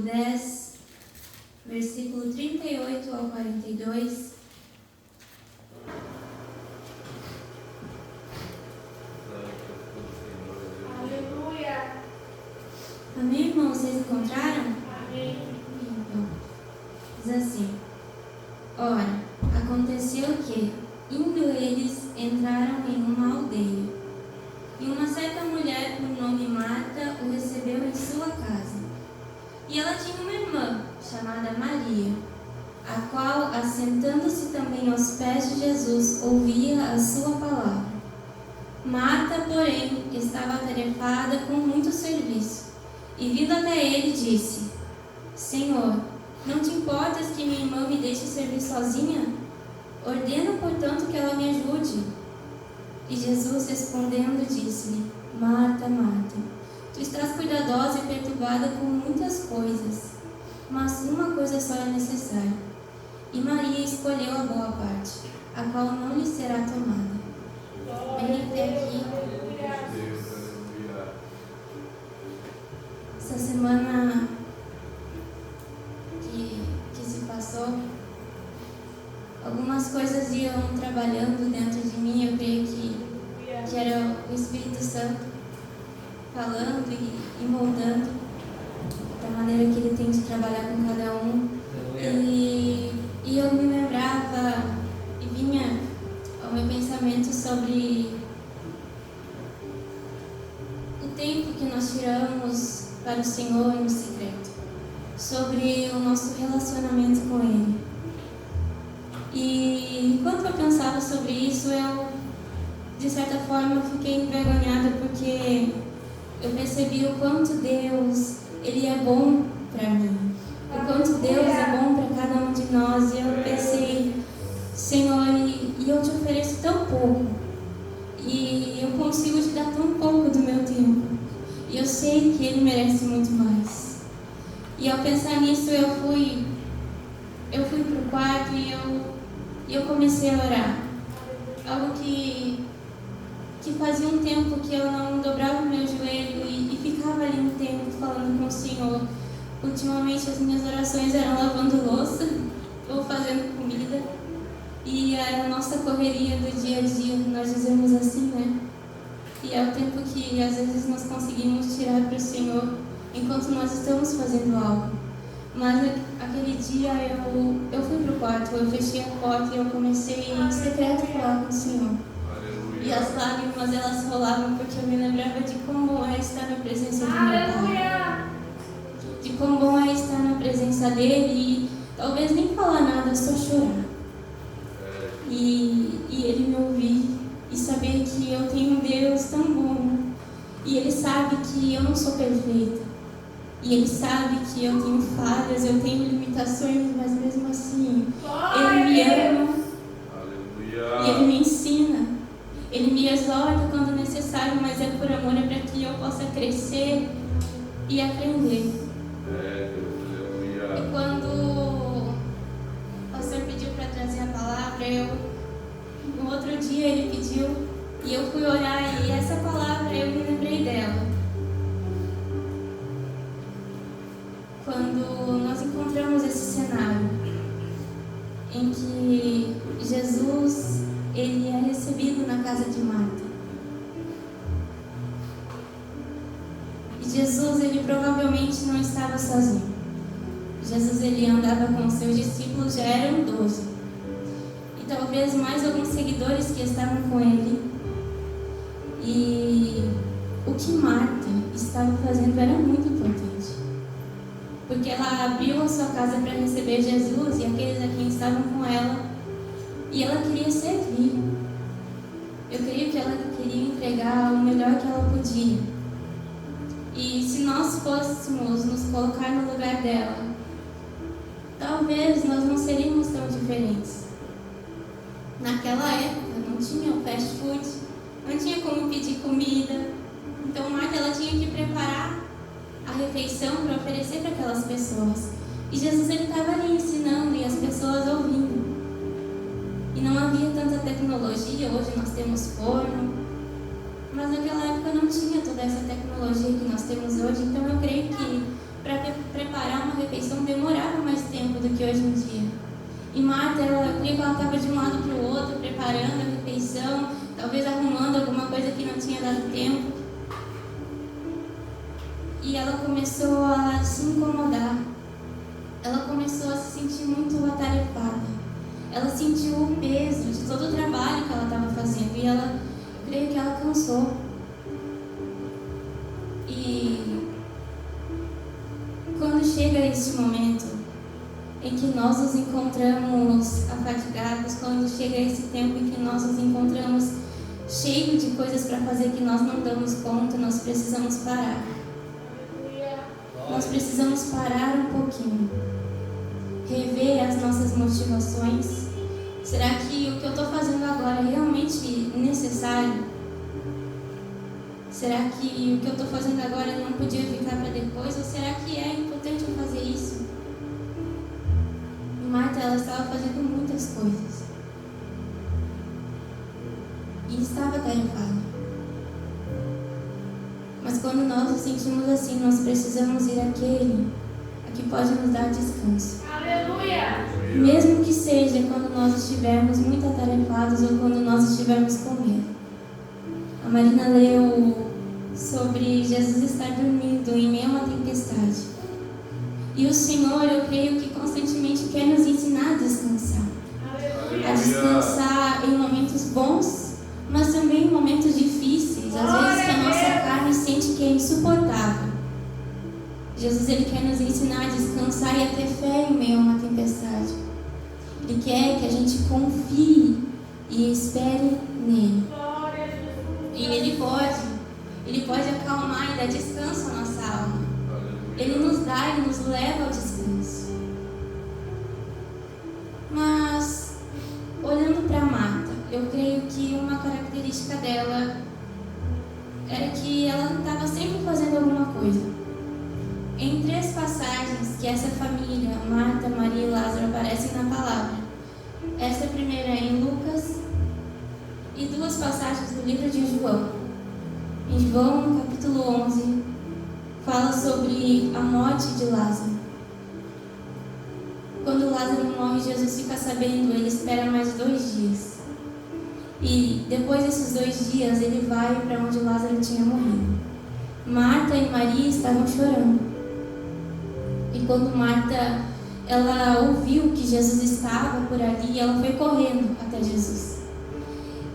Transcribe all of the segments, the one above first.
10, versículo 38 ao 42. Aleluia. Amém, irmãos? Vocês encontraram? Amém. Então, diz assim: Ora, aconteceu que, indo eles, entraram em uma aldeia, e uma certa mulher, por nome Marta, o recebeu em sua casa. E ela tinha uma irmã, chamada Maria, a qual, assentando-se também aos pés de Jesus, ouvia a sua palavra. Marta, porém, estava atarefada com muito serviço, e vindo até ele, disse: Senhor, não te importas que minha irmã me deixe servir sozinha? Ordena, portanto, que ela me ajude. E Jesus, respondendo, disse-lhe: Marta, Marta, tu estás cuidadosa e perturbada com muitas coisas, mas uma coisa só é necessária. E Maria escolheu a boa parte, a qual não lhe será tomada. Bem até aqui. Essa semana que se passou, algumas coisas iam trabalhando dentro de mim. Eu creio que era o Espírito Santo falando e moldando da maneira que ele tem de trabalhar com cada um. E eu me lembrava e vinha ao meu pensamento sobre o tempo que nós tiramos para o Senhor no secreto, sobre o nosso relacionamento com Ele. E enquanto eu pensava sobre isso, eu, de certa forma, fiquei envergonhada, porque eu percebi o quanto Deus, Ele é bom para mim, o quanto Deus é bom para cada um de nós. E eu pensei: Senhor, e eu te ofereço tão pouco, e eu consigo te dar tão pouco do meu tempo, e eu sei que Ele merece muito mais. E ao pensar nisso, eu fui para o quarto e eu comecei a orar. Algo que fazia um tempo que eu não dobrava o meu joelho e ficava ali um tempo falando com o Senhor. Ultimamente as minhas orações eram lavando louça ou fazendo comida, e era a nossa correria do dia a dia, nós dizemos assim, né? E é o tempo que às vezes nós conseguimos tirar para o Senhor enquanto nós estamos fazendo algo. Mas aquele dia eu fui para o quarto, eu fechei a porta e eu comecei em secreto a falar com o Senhor. E as lágrimas, elas rolavam, porque eu me lembrava de quão bom é estar na presença do meu Pai, de quão bom é estar na presença dele e talvez nem falar nada, só chorar. E ele me ouvir e saber que eu tenho um Deus tão bom, e ele sabe que eu não sou perfeita, e ele sabe que eu tenho falhas, eu tenho limitações, mas mesmo assim ele me ama. E ele me ensina, ele me exorta quando necessário, mas é por amor, é para que eu possa crescer e aprender. E quando o pastor pediu para trazer a palavra, no outro dia ele pediu e eu fui orar, e essa palavra eu me lembrei dela. Quando nós encontramos esse cenário em que Jesus, ele é recebido na casa de Marta. E Jesus, ele provavelmente não estava sozinho. Jesus, ele andava com os seus discípulos, já eram 12. E talvez mais alguns seguidores que estavam com ele. E o que Marta estava fazendo era muito importante, porque ela abriu a sua casa para receber Jesus e aqueles a quem estavam com ela, e ela queria servir. Eu creio que ela queria entregar o melhor que ela podia. E se nós fôssemos nos colocar no lugar dela, talvez nós não seríamos tão diferentes. Naquela época não tinha o fast food, não tinha como pedir comida. Então Marta, ela tinha que preparar a refeição para oferecer para aquelas pessoas. E Jesus, ele estava ali ensinando e as pessoas ouvindo. E não havia tanta tecnologia, hoje nós temos forno, mas naquela época não tinha toda essa tecnologia que nós temos hoje. Então eu creio que para preparar uma refeição demorava mais tempo do que hoje em dia. E Marta, eu creio que ela estava de um lado para o outro, preparando a refeição, talvez arrumando alguma coisa que não tinha dado tempo. E ela começou a se incomodar. Ela começou a se sentir muito atarefada. Ela sentiu o peso de todo o trabalho que ela estava fazendo. E eu creio que ela cansou. E quando chega esse momento em que nós nos encontramos afatigados, quando chega esse tempo em que nós nos encontramos cheios de coisas para fazer que nós não damos conta, nós precisamos parar. Nós precisamos parar um pouquinho, rever as nossas motivações. Será que o que eu estou fazendo agora é realmente necessário? Será que o que eu estou fazendo agora não podia ficar para depois? Ou será que é importante eu fazer isso? E Marta, ela estava fazendo muitas coisas. E estava atarefada. Mas quando nós nos sentimos assim, nós precisamos ir àquele a que pode nos dar descanso. Aleluia! Mesmo que seja quando nós estivermos muito atarefados ou quando nós estivermos com medo. A Marina leu sobre Jesus estar dormindo em meio a uma tempestade. E o Senhor, eu creio que constantemente quer nos ensinar a descansar. A descansar em momentos bons, mas também em momentos difíceis. Às vezes que a nossa carne sente que é insuportável. Jesus, Ele quer nos ensinar a descansar e a ter fé em meio a uma tempestade. Ele quer que a gente confie e espere nele. E Ele pode acalmar e dar descanso à nossa alma. Ele nos dá, Ele nos leva ao descanso. Mas, olhando para Marta, eu creio que uma característica dela era que ela estava sempre fazendo alguma coisa. Em 3 passagens que essa família, Marta, Maria e Lázaro, aparecem na palavra. Essa primeira é em Lucas e 2 passagens do livro de João. Em João, no capítulo 11, fala sobre a morte de Lázaro. Quando Lázaro morre, Jesus fica sabendo, ele espera mais 2 dias. E depois desses 2 dias, ele vai para onde Lázaro tinha morrido. Marta e Maria estavam chorando. E quando Marta, ela ouviu que Jesus estava por ali, ela foi correndo até Jesus.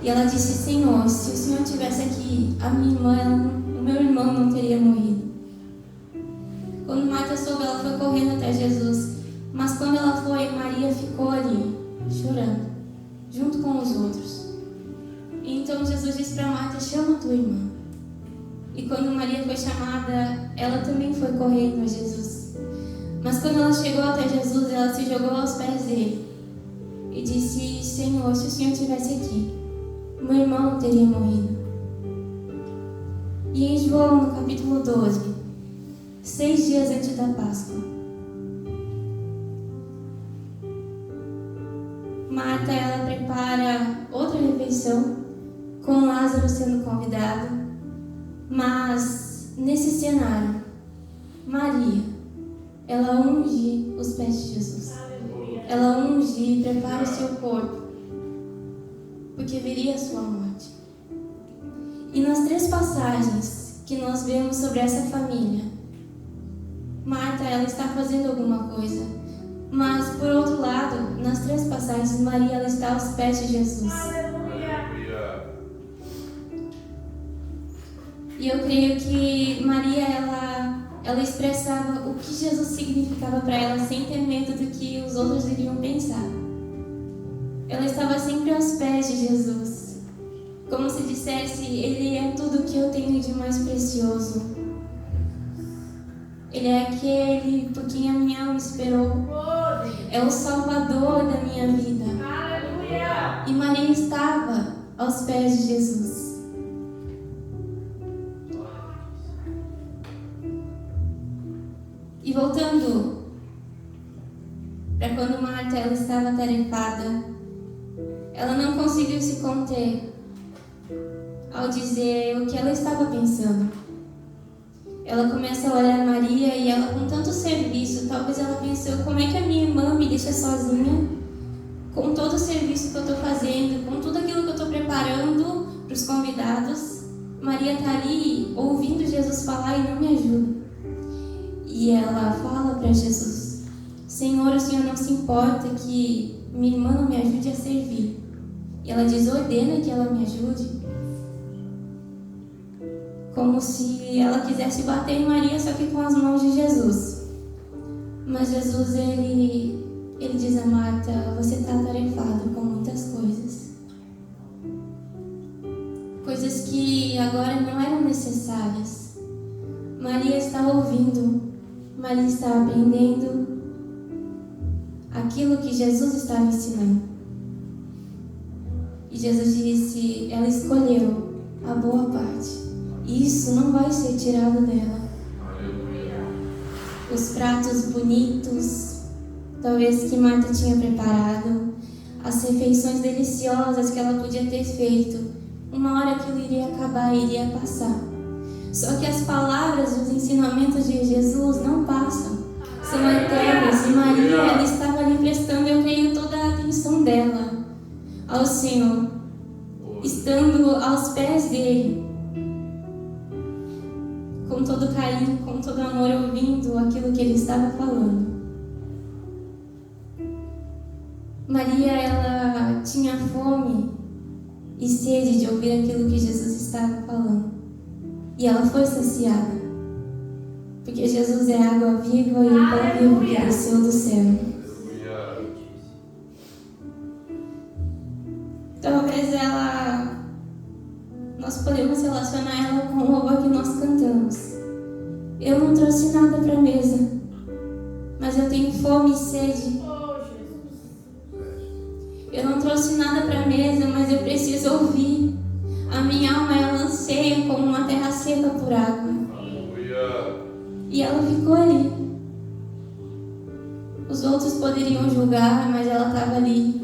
E ela disse: Senhor, se o Senhor estivesse aqui, a minha irmã, o meu irmão não teria morrido. Quando Marta soube, ela foi correndo até Jesus. Mas quando ela foi, Maria ficou ali, chorando, junto com os outros. E então Jesus disse para Marta: chama a tua irmã. E quando Maria foi chamada, ela também foi correndo a Jesus. Mas quando ela chegou até Jesus, ela se jogou aos pés dele e disse: Senhor, se o Senhor estivesse aqui, meu irmão não teria morrido. E em João, no capítulo 12, 6 dias antes da Páscoa, Marta, ela prepara outra refeição com Lázaro sendo convidado. Mas nesse cenário, Maria, ela unge os pés de Jesus. Ela unge e prepara o seu corpo, porque viria a sua morte. E nas 3 passagens que nós vemos sobre essa família, Marta, ela está fazendo alguma coisa. Mas, por outro lado, nas 3 passagens, Maria, ela está aos pés de Jesus. E eu creio que Maria, ela expressava o que Jesus significava para ela, sem ter medo do que os outros iriam pensar. Ela estava sempre aos pés de Jesus, como se dissesse: Ele é tudo que eu tenho de mais precioso. Ele é aquele por quem a minha alma esperou. É o Salvador da minha vida. E Maria estava aos pés de Jesus. E voltando para quando Marta, ela estava atarefada, ela não conseguiu se conter ao dizer o que ela estava pensando. ela começa a olhar Maria e ela com tanto serviço, talvez ela pensou, como é que a minha irmã me deixa sozinha com todo o serviço que eu estou fazendo, com tudo aquilo que eu estou preparando para os convidados. Maria está ali ouvindo Jesus falar e não me ajuda. E ela fala para Jesus, Senhor, o Senhor não se importa que minha irmã não me ajude a servir. E ela diz, ordena que ela me ajude. Como se ela quisesse bater em Maria, só que com as mãos de Jesus. Mas Jesus, ele diz a Marta, você está atarefada com muitas coisas. Coisas que agora não eram necessárias. Maria está ouvindo, Maria está aprendendo aquilo que Jesus estava ensinando. E Jesus disse, ela escolheu a boa parte. Isso não vai ser tirado dela. Os pratos bonitos, talvez que Marta tinha preparado, as refeições deliciosas que ela podia ter feito, uma hora aquilo iria acabar, iria passar. Só que as palavras e os ensinamentos de Jesus não passam, são eternos. E Maria, ela estava ali prestando, eu creio, toda a atenção dela ao Senhor, estando aos pés dele, com todo carinho, com todo amor, ouvindo aquilo que ele estava falando. Maria, ela tinha fome e sede de ouvir aquilo que Jesus estava falando. E ela foi saciada. Porque Jesus é água viva e o pão vivo que desceu do céu. Talvez nós podemos relacionar ela com o louvor que nós cantamos. Eu não trouxe nada para a mesa, mas eu tenho fome e sede. Eu não trouxe nada para a mesa, mas eu preciso ouvir. A minha alma, ela anseia como uma terra seca por água. E ela ficou ali. Os outros poderiam julgar, mas ela estava ali.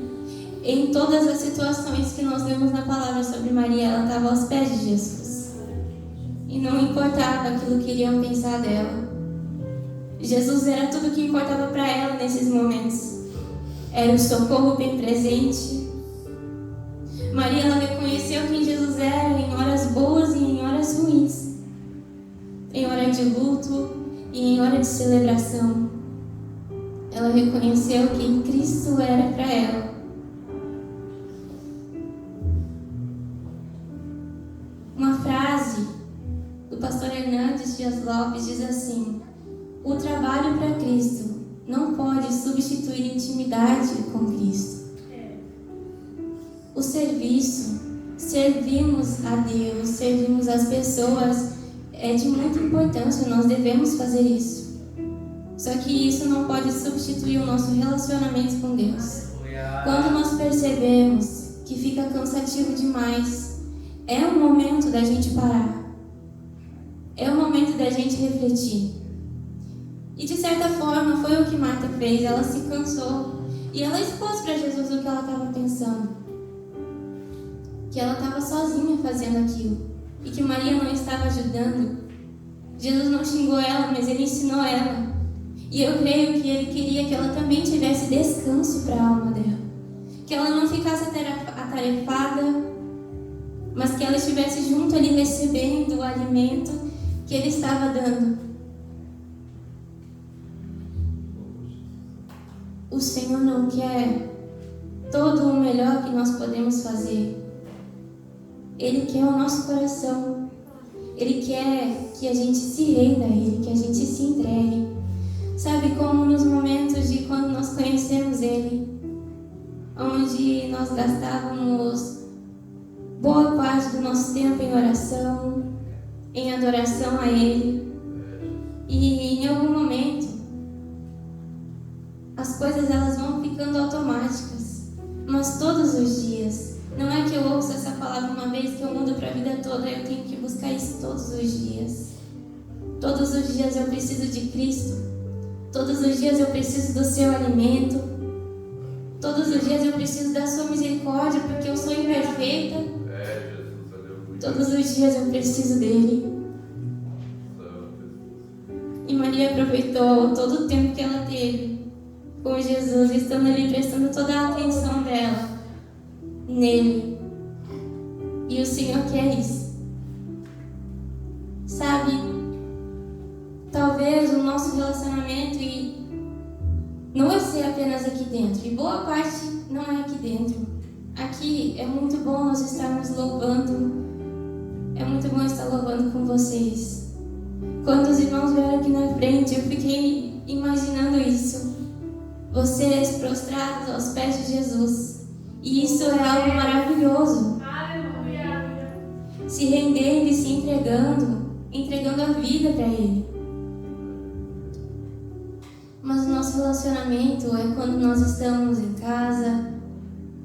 Em todas as situações que nós vemos na palavra sobre Maria, ela estava aos pés de Jesus. E não importava aquilo que iriam pensar dela. Jesus era tudo o que importava para ela nesses momentos. Era o socorro bem presente. Maria, ela reconheceu quem Jesus era em horas boas e em horas ruins. Em hora de luto e em hora de celebração. Ela reconheceu quem Cristo era para ela. Uma frase do pastor Hernandes Dias Lopes diz assim: o trabalho para Cristo não pode substituir intimidade com Cristo. O serviço, servimos a Deus, servimos as pessoas, é de muita importância, nós devemos fazer isso. Só que isso não pode substituir o nosso relacionamento com Deus. Quando nós percebemos que fica cansativo demais, é o momento da gente parar. É o momento da gente refletir. E de certa forma foi o que Marta fez. Ela se cansou e ela expôs para Jesus o que ela estava pensando. Que ela estava sozinha fazendo aquilo e que Maria não estava ajudando. Jesus não xingou ela, mas ele ensinou ela. E eu creio que ele queria que ela também tivesse descanso para a alma dela. Que ela não ficasse atarefada, mas que ela estivesse junto ali recebendo o alimento que ele estava dando. O Senhor não quer todo o melhor que nós podemos fazer. Ele quer o nosso coração. Ele quer que a gente se renda a Ele, que a gente se entregue. Sabe, como nos momentos de quando nós conhecemos Ele, onde nós gastávamos boa parte do nosso tempo em oração, em adoração a Ele. E em algum momento, as coisas elas vão ficando automáticas. Mas todos os dias, não é que eu ouço essa palavra uma vez que eu mudo para a vida toda, eu tenho que buscar isso todos os dias. Todos os dias eu preciso de Cristo. Todos os dias eu preciso do seu alimento. Todos os dias eu preciso da sua misericórdia, porque eu sou imperfeita. Todos os dias eu preciso dele. aproveitou todo o tempo que ela teve com Jesus, estando ali prestando toda a atenção dela nele. E o Senhor quer isso. Sabe, talvez o nosso relacionamento não vai ser apenas aqui dentro, e boa parte não é aqui dentro. Aqui é muito bom nós estarmos louvando, é muito bom estar louvando com vocês. Quando os irmãos vieram aqui na frente, eu fiquei imaginando isso, vocês prostrados aos pés de Jesus, e isso é algo maravilhoso. Aleluia. Se rendendo e se entregando a vida para Ele. Mas o nosso relacionamento é quando nós estamos em casa,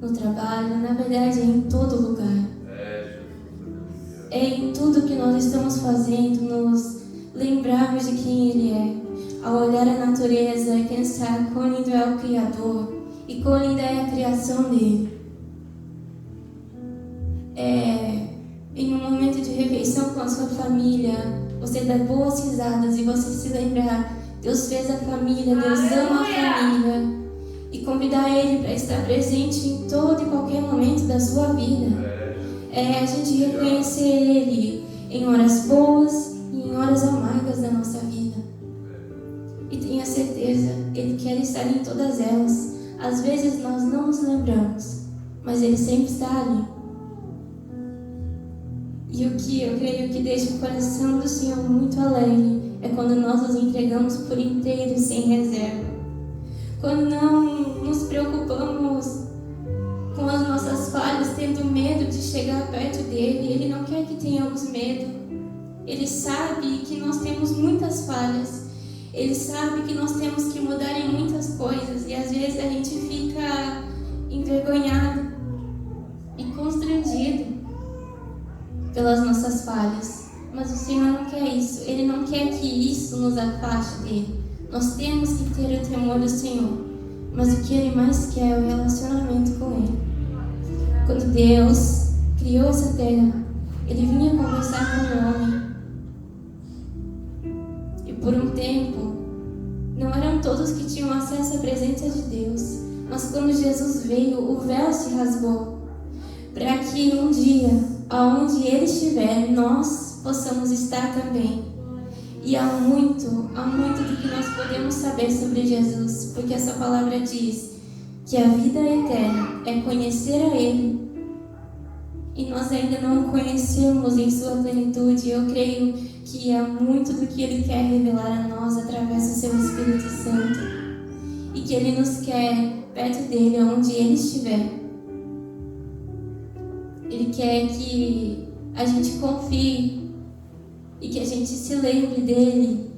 no trabalho, na verdade é em todo lugar. É em tudo que nós estamos fazendo, nos lembrarmos de quem Ele é. Ao olhar a natureza e pensar quão lindo é o Criador e quão linda é a criação dele. Em um momento de refeição com a sua família, você dá boas risadas e você se lembrar, Deus fez a família, Deus ama a família, e convidar Ele para estar presente em todo e qualquer momento da sua vida. É a gente reconhecer Ele em horas boas e em horas amargas da nossa vida. E tenha certeza, Ele quer estar em todas elas. Às vezes nós não nos lembramos, mas Ele sempre está ali. E o que eu creio que deixa o coração do Senhor muito alegre é quando nós nos entregamos por inteiro e sem reserva. Quando não nos preocupamos com as nossas falhas, tendo medo de chegar perto dele. Ele não quer que tenhamos medo. Ele sabe que nós temos muitas falhas. Ele sabe que nós temos que mudar em muitas coisas. E às vezes a gente fica envergonhado e constrangido pelas nossas falhas. Mas o Senhor não quer isso. Ele não quer que isso nos afaste dele. Nós temos que ter o temor do Senhor. Mas o que Ele mais quer é o relacionamento com Ele. Quando Deus criou essa terra, Ele vinha conversar com o homem. E por um tempo, não eram todos que tinham acesso à presença de Deus. Mas quando Jesus veio, o véu se rasgou. Para que um dia, aonde Ele estiver, nós possamos estar também. E há muito do que nós podemos saber sobre Jesus, porque essa palavra diz que a vida eterna é conhecer a Ele, e nós ainda não o conhecemos em sua plenitude. Eu creio que há muito do que Ele quer revelar a nós através do seu Espírito Santo, e que Ele nos quer perto dele, onde Ele estiver. Ele quer que a gente confie e que a gente se lembre dele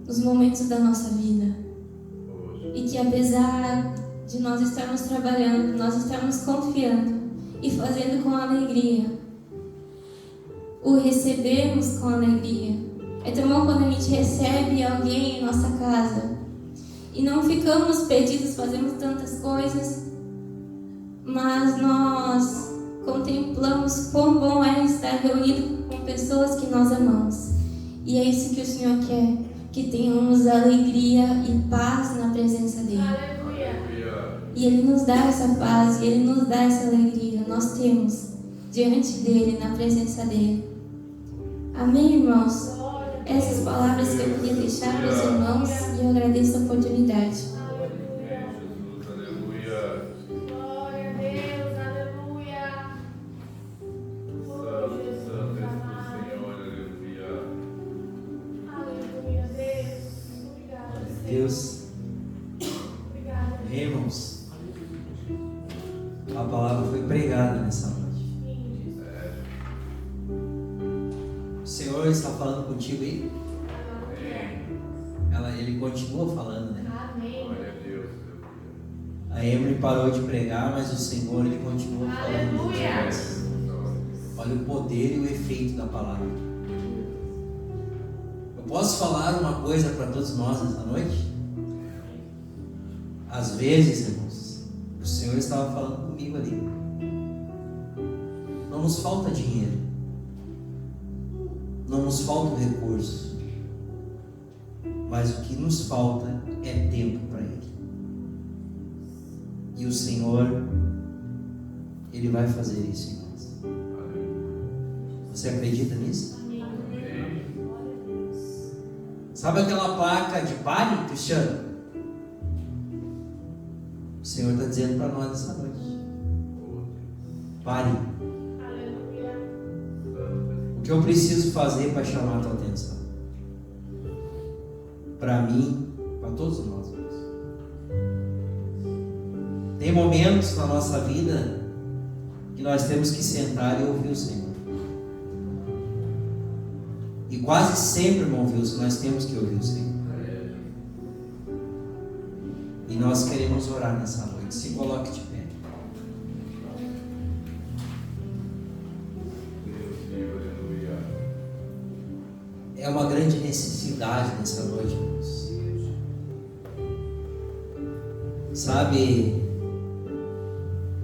nos momentos da nossa vida. E que apesar de nós estarmos trabalhando, nós estarmos confiando e fazendo com alegria, o recebermos com alegria. É tão bom quando a gente recebe alguém em nossa casa e não ficamos perdidos, fazemos tantas coisas, mas nós contemplamos quão bom é estar reunido com pessoas que nós amamos. E é isso que o Senhor quer, que tenhamos alegria e paz na presença dEle. Aleluia. E Ele nos dá essa paz, e Ele nos dá essa alegria. Nós temos diante dEle, na presença dEle. Amém, irmãos? Essas palavras que eu queria deixar para os irmãos, e eu agradeço a oportunidade. Glória a Deus, aleluia. Aleluia, Deus. Obrigada, Senhor. Deus, Obrigada, irmãos, a palavra foi pregada nessa noite. O Senhor está falando contigo aí? Ele continua falando, né? Amém. A Emily parou de pregar, mas o Senhor, Ele continua falando. Aleluia. Olha o poder e o efeito da palavra. Eu posso falar uma coisa para todos nós essa noite? Às vezes, irmãos, o Senhor estava falando comigo ali. Não nos falta dinheiro. Não nos falta o recurso. mas o que nos falta é tempo para Ele. E o Senhor, Ele vai fazer isso em nós. Você acredita nisso? Sabe aquela placa de pare, Cristiano? O Senhor está dizendo para nós essa noite: pare. Aleluia. O que eu preciso fazer para chamar a tua atenção? Para mim, para todos nós. Tem momentos na nossa vida que nós temos que sentar e ouvir o Senhor. E quase sempre, irmão Wilson, nós temos que ouvir o Senhor. E nós queremos orar nessa noite. Se coloque de pé. É uma grande necessidade nessa noite, irmãos. Sabe,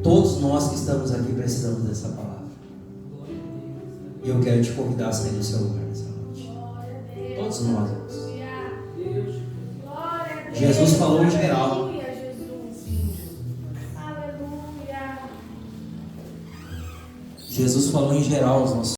todos nós que estamos aqui precisamos dessa palavra. E eu quero te convidar a sair do seu lugar nessa noite. Todos nós, irmãos. Jesus falou em geral. Jesus falou em geral aos nossos